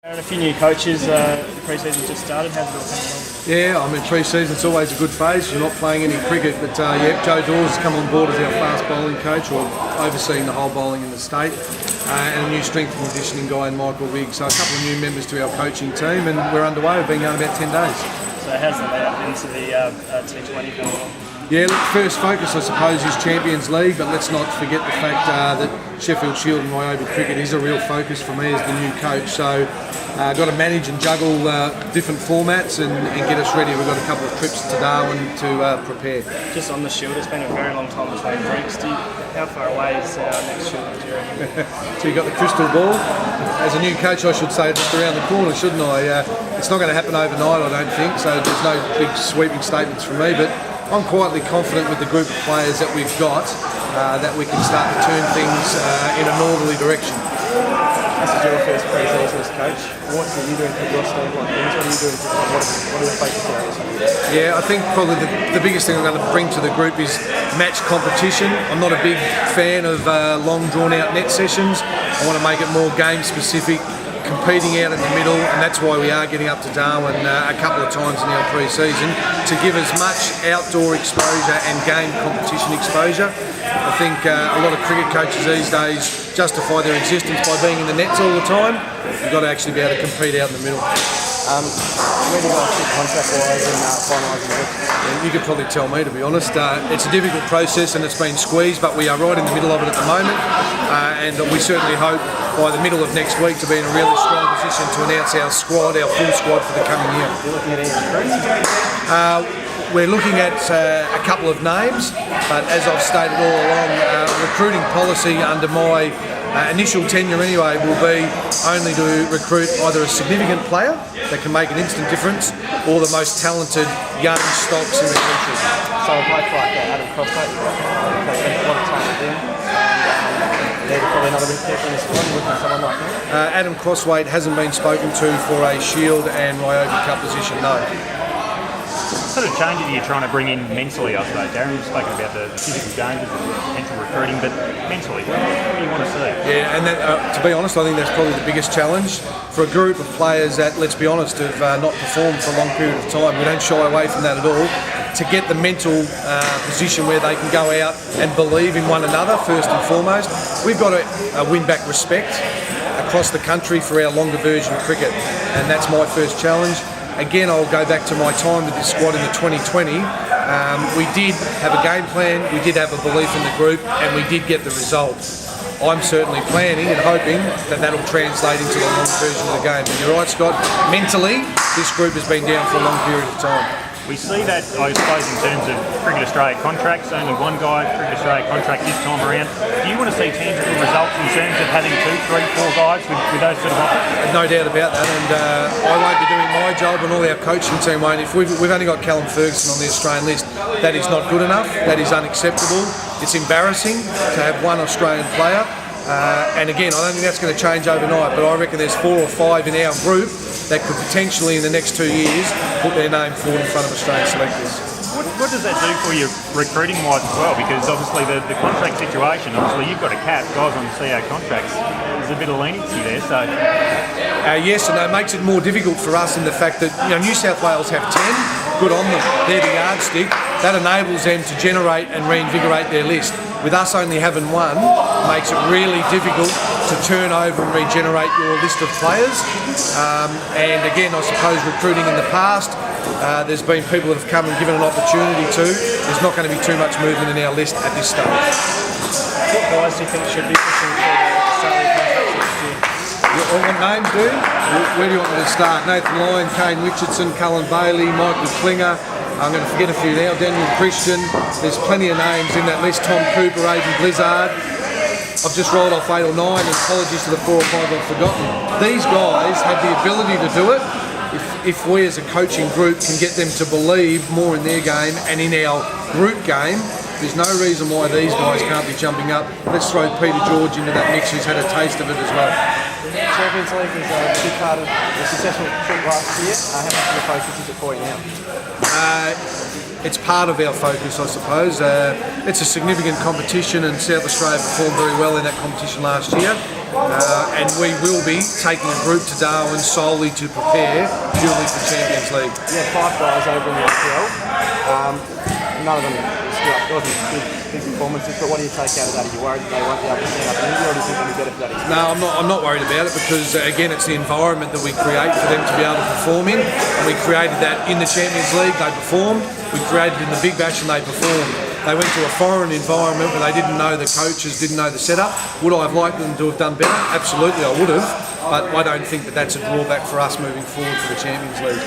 And a few new coaches, the pre-season just started. How's it all coming along? Yeah, I mean pre-season's always a good phase. You're not playing any cricket, but Joe Dawes has come on board as our fast bowling coach, or overseeing the whole bowling in the state, and a new strength and conditioning guy in Michael Wigg. So a couple of new members to our coaching team, and we're underway. We've been going about 10 days. So how's the layout into the T20 coming along? Yeah, look, first focus I suppose is Champions League, but let's not forget the fact that Sheffield Shield and Ryobi cricket is a real focus for me as the new coach. So got to manage and juggle different formats and get us ready. We've got a couple of trips to Darwin to prepare. Just on the Shield, it's been a very long time between breaks. How far away is our next Shield, do you reckon? So you've got the crystal ball. As a new coach, I should say just around the corner, shouldn't I? It's not going to happen overnight, I don't think, so there's no big sweeping statements from me, but I'm quietly confident with the group of players that we've got that we can start to turn things in a northerly direction. This is your first pre-season as coach. What are you doing for your stable like things? What are you doing for what are the focus areas? Yeah, I think probably the biggest thing I'm going to bring to the group is match competition. I'm not a big fan of long drawn-out net sessions. I want to make it more game-specific, competing out in the middle, and that's why we are getting up to Darwin a couple of times in our pre-season to give as much outdoor exposure and game competition exposure. I think a lot of cricket coaches these days justify their existence by being in the nets all the time. You've got to actually be able to compete out in the middle. Where do you guys sit contract-wise and finalising the You could probably tell me, to be honest. It's a difficult process and it's been squeezed, but we are right in the middle of it at the moment, and we certainly hope by the middle of next week to be in a really strong position to announce our squad, our full squad for the coming year. You're looking at any recruits? We're looking at a couple of names, but as I've stated all along, recruiting policy under my initial tenure anyway will be only to recruit either a significant player that can make an instant difference or the most talented young stocks in the country. So a bloke like Adam Crossway, they spent a lot of time with him. There's probably another big people in the squad looking at someone like him. Adam Crossway hasn't been spoken to for a Shield and Ryobi Cup position, no. What sort of changes are you trying to bring in mentally, I suppose? Darren, you've spoken about the physical changes and potential recruiting, but mentally, what do you want to see? Yeah, and that, to be honest, I think that's probably the biggest challenge for a group of players that, let's be honest, have not performed for a long period of time. We don't shy away from that at all. To get the mental position where they can go out and believe in one another, first and foremost, we've got to win back respect across the country for our longer version of cricket, and that's my first challenge. Again, I'll go back to my time with the squad in the 2020. We did have a game plan, we did have a belief in the group, and we did get the result. I'm certainly planning and hoping that that'll translate into the long version of the game. And you're right, Scott, mentally, this group has been down for a long period of time. We see that, I suppose, in terms of Cricket Australia contracts, only one guy Cricket Australia contract this time around. Do you want to see tangible results in terms of having 2, 3, 4 guys with those sort of offers? No doubt about that, and I won't be doing my job, and all our coaching team won't. If we've only got Callum Ferguson on the Australian list, that is not good enough, that is unacceptable. It's embarrassing to have one Australian player. And again, I don't think that's going to change overnight, but I reckon there's 4 or 5 in our group that could potentially in the next 2 years put their name forward in front of Australian selectors. What does that do for you recruiting-wise as well? Because obviously the contract situation, obviously you've got a cap, guys on the CO contracts, there's a bit of leniency there, so... Yes, and it makes it more difficult for us in the fact that New South Wales have 10, good on them, they're the yardstick. That enables them to generate and reinvigorate their list. With us only having one, makes it really difficult to turn over and regenerate your list of players. And again, I suppose recruiting in the past, there's been people that have come and given an opportunity to. There's not going to be too much movement in our list at this stage. What guys do you think should be pushing for the Australian contracts next year? What names do? Where do you want me to start? Nathan Lyon, Kane Richardson, Cullen Bailey, Michael Klinger. I'm going to forget a few now. Daniel Christian. There's plenty of names in that list. Tom Cooper, Aidan Blizzard. I've just rolled off 8 or 9, and apologies to the 4 or 5 I've forgotten. These guys have the ability to do it if we as a coaching group can get them to believe more in their game and in our group game. There's no reason why these guys can't be jumping up. Let's throw Peter George into that mix, who's had a taste of it as well. Champions League is a big part of the successful trip last year. How much of the focus is it for you now? It's part of our focus, I suppose. It's a significant competition, and South Australia performed very well in that competition last year. and we will be taking a group to Darwin solely to prepare purely for Champions League. Yeah, 5 guys over in the NPL. None of them wasn't big performances, but what do you take out of that? Are you worried that they won't be able to stand up in India, or do you think they'll be better for that experience? No, I'm not worried about it because, again, it's the environment that we create for them to be able to perform in. And we created that in the Champions League, they performed. We created it in the Big Bash and they performed. They went to a foreign environment where they didn't know the coaches, didn't know the setup. Would I have liked them to have done better? Absolutely, I would have. But I don't think that that's a drawback for us moving forward for the Champions League.